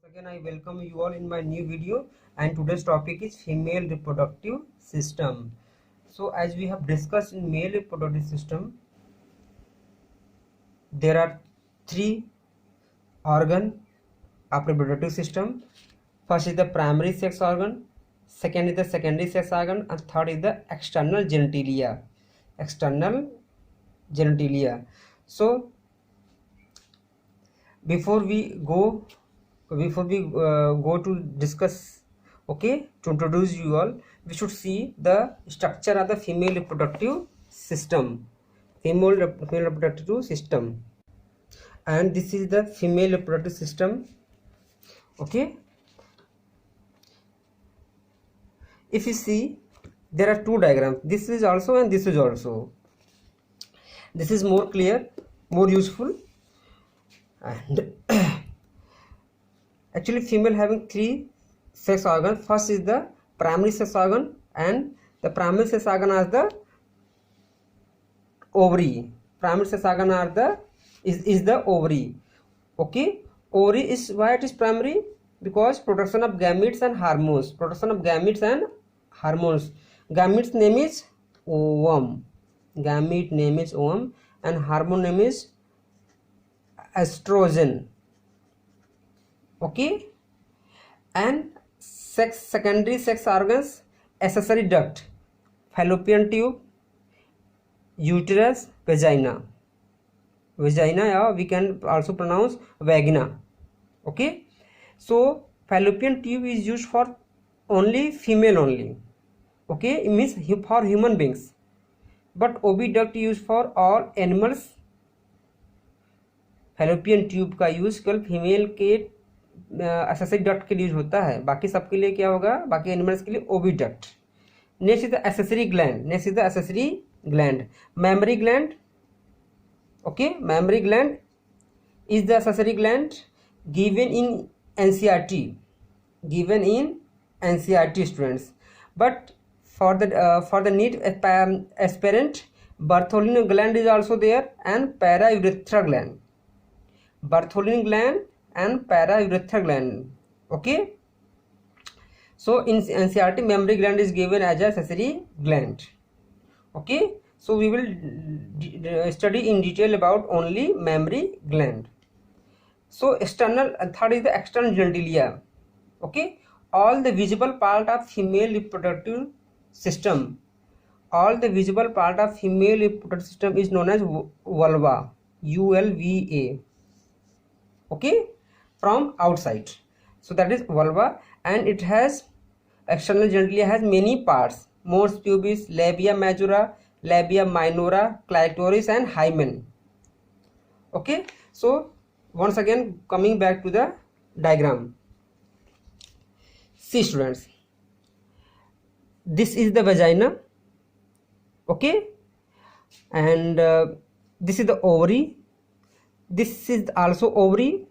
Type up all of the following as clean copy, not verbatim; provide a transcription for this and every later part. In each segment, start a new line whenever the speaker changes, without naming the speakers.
Again, I welcome you all in my new video, and today's topic is female reproductive system. So as we have discussed in male reproductive system, there are three organ of reproductive system. First is the primary sex organ, second is the secondary sex organ, and third is the external genitalia. External genitalia. So before we go to discuss, okay, to introduce you all, we should see the structure of the female reproductive system. Female reproductive system, and this is the female reproductive system. Okay, if you see, there are two diagrams. This is also and this is also. This is more clear, more useful. And actually female having three sex organs. First is the primary sex organ, and the primary sex organ are the ovary. Primary sex organ are the is the ovary. Okay, ovary is why it is primary, because production of gametes and hormones. Production of gametes and hormones. Gametes name is ovum. Gamete name is ovum, and hormone name is estrogen. Okay, and secondary sex organs: accessory duct, fallopian tube, uterus, vagina, or we can also pronounce vagina. Okay, so fallopian tube is used for only female only. Okay, it means for human beings, but oviduct used for all animals. Fallopian tube का use केवल female के accessory duct के लिए use होता है, बाकी सबके लिए क्या होगा, बाकी एनिमल्स के लिए oviduct. Next is the accessory gland. Mammary gland. Okay, mammary gland is the accessory gland given in NCERT students, but for the need aspirant, Bartholin gland is also there, and paraurethra gland. Bartholin gland and paraurethra gland. Okay, so in NCERT, mammary gland is given as a accessory gland. Okay, so we will study in detail about only mammary gland. So third is the external genitalia. Okay, all the visible part of female reproductive system. All the visible part of female reproductive system is known as vulva. ULVA. Okay, from outside. So that is vulva, and it has external genitalia has many parts: mons pubis, labia majora, labia minora, clitoris, and hymen. Okay, so once again coming back to the diagram. See students, this is the vagina. Okay, and this is the ovary. This is also ovary,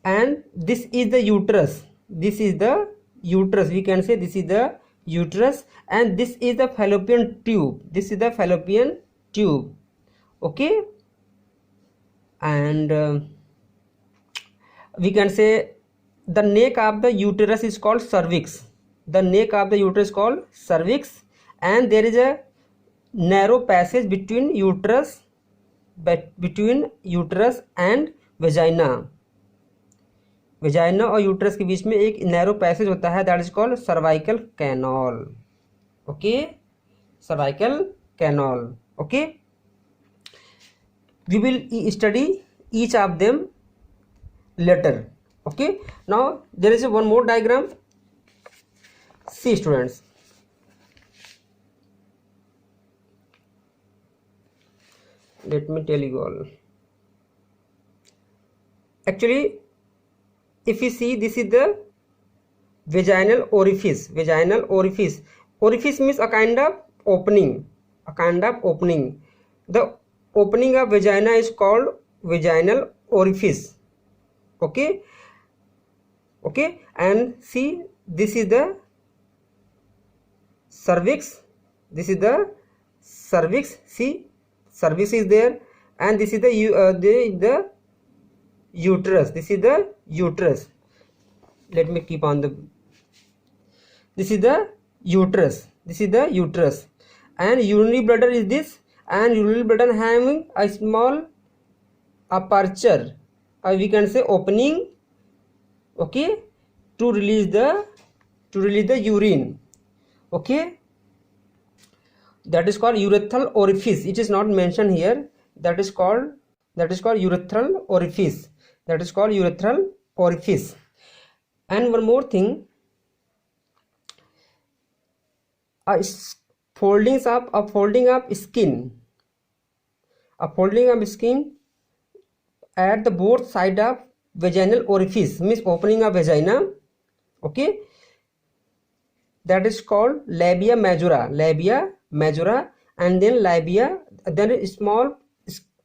and this is the uterus. This is the uterus. We can say this is the uterus, and this is the fallopian tube. This is the fallopian tube. Okay, and we can say the neck of the uterus is called cervix. The neck of the uterus is called cervix, and there is a narrow passage between uterus and vagina. और uterus के बीच में एक narrow passage होता है, that is called cervical canal. Okay, cervical canal. Okay, we will study each of them later. Okay, now there is one more diagram. See students, let me tell you all. Actually, if you see, this is the vaginal orifice. Orifice means a kind of opening. The opening of vagina is called vaginal orifice. Okay, and see, this is the cervix. See, cervix is there, and this is the uterus. This is the uterus. Let me keep on the. This is the uterus. This is the uterus. And urinary bladder is this. And urinary bladder having a small aperture, or we can say opening, okay, to release the urine, okay. That is called urethral orifice. It is not mentioned here. That is called urethral orifice. That is called urethral orifice. And one more thing, folding up skin at the both side of vaginal orifice, means opening of vagina, okay. That is called labia majora. And then labia, then a small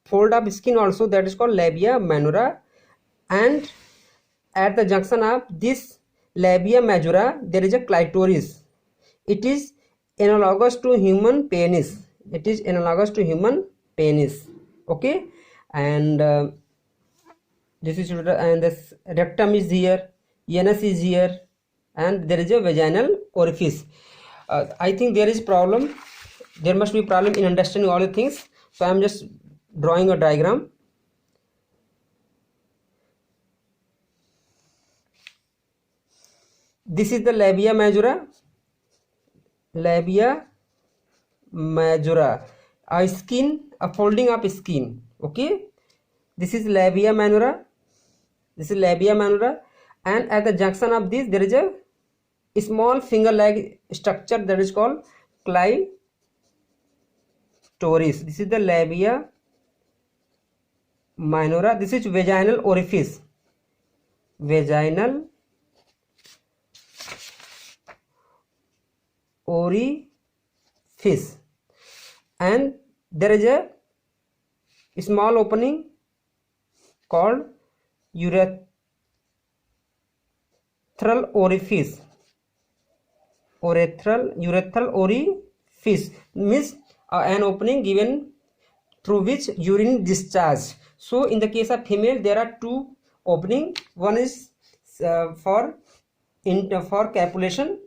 fold of skin also, that is called labia minora. And at the junction of this labia majora there is a clitoris. It is analogous to human penis. Okay. And this is, and this rectum is here, anus is here, and there is a vaginal orifice. I think there is problem. There must be problem in understanding all the things. So I am just drawing a diagram. This is the labia majora. A skin, a folding up skin, okay. This is labia minora. And at the junction of this there is a small finger like structure, that is called clitoris. This is the labia minora. This is vaginal orifice. And there is a small opening called urethral orifice. Urethral orifice means an opening given through which urine discharge. So in the case of female there are two opening. One is for copulation,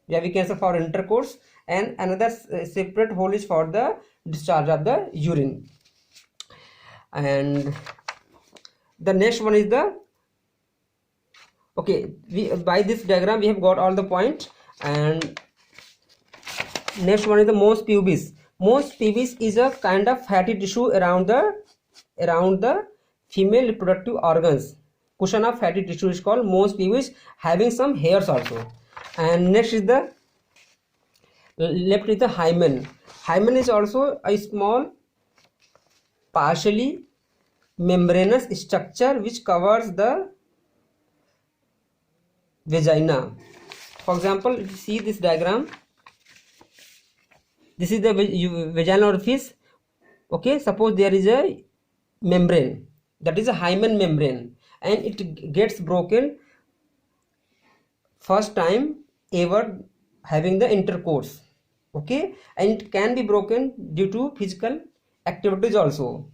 yeah, we can say for intercourse, and another separate hole is for the discharge of the urine. And the next one is the, okay, by this diagram we have got all the point. And next one is the mons pubis. Mons pubis is a kind of fatty tissue around the female reproductive organs. Cushion of fatty tissue is called mons pubis, having some hairs also. And next is the left is the hymen. Hymen is also a small partially membranous structure which covers the vagina. For example, if you see this diagram, this is the vaginal orifice, okay. Suppose there is a membrane, that is a hymen membrane, and it gets broken first time ever having the intercourse, okay. And it can be broken due to physical activities also,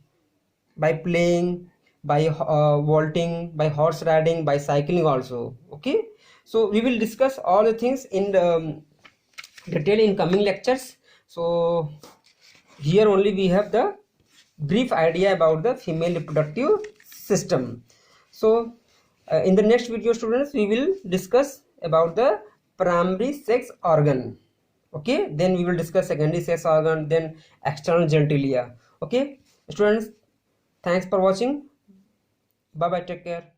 by playing, by vaulting, by horse riding, by cycling also, okay. So we will discuss all the things in the detail in coming lectures. So here only we have the brief idea about the female reproductive system. So in the next video, students, we will discuss about the primary sex organ, okay. Then we will discuss secondary sex organ, then external genitalia, okay. Students, thanks for watching. Bye bye, take care.